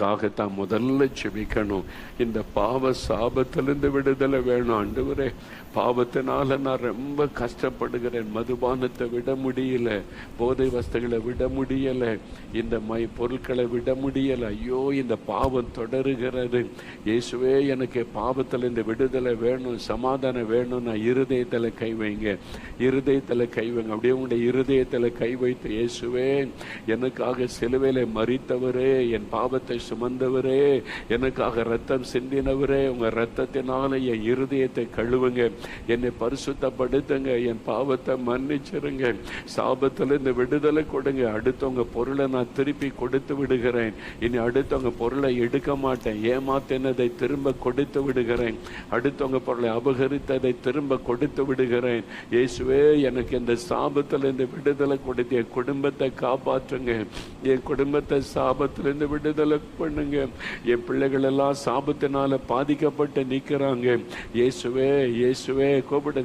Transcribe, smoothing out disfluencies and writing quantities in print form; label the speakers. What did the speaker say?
Speaker 1: அதுக்காகத்தான் முதல்ல செபிக்கணும். இந்த பாவ சாபத்திலிருந்து விடுதலை வேணும். ஆண்டவரே, பாவத்தினால நான் ரொம்ப கஷ்டப்படுகிறேன். மதுபானத்தை விட முடியல, போதை வஸ்துகளை விட முடியல, இந்த பொருட்களை விட முடியல. ஐயோ, இந்த பாவம் தொடருகிறது. இயேசுவே, எனக்கு பாவத்தில் இந்த விடுதலை வேணும், சமாதானம் வேணும். நான் இருதயத்தில் கை வைங்க, இருதயத்தில் கை வைங்க. அப்படியே உங்களுடைய இருதயத்தில் கை வைத்து, இயேசுவே, எனக்காக சிலுவையில மரித்தவரே, என் பாவத்தை சுமந்தவரே, எனக்காக ரத்தம் சிந்தினவரே, உங்க ரத்தத்தினால என் இருதயத்தை கழுவுங்க, என்னை பரிசுத்தப்படுத்துங்க, என் பாவத்தை மன்னிச்சிருங்க, சாபத்துல இந்த விடுதலை கொடுங்க. அடுத்தவங்க பொருளை நான் திருப்பி கொடுத்து விடுகிறேன். இனி அடுத்தவங்க பொருளை எடுக்க மாட்டேன். ஏமாத்தினதை திரும்ப கொடுத்து விடுகிறேன். அடுத்தவங்க பொருளை அபகரித்ததை திரும்ப கொடுத்து விடுகிறேன். இயேசுவே, எனக்கு இந்த சாபத்துல இந்த விடுதலை கொடுத்து என் குடும்பத்தை காப்பாற்றுங்க. என் குடும்பத்தை சாபத்திலிருந்து விடுதலை பண்ணுங்க. என் பிள்ளைகள் எல்லாம் சாபத்தினால பாதிக்கப்பட்டு நிற்கிறாங்க. இயேசுவே, இயேசுவே, கூப்பிடு.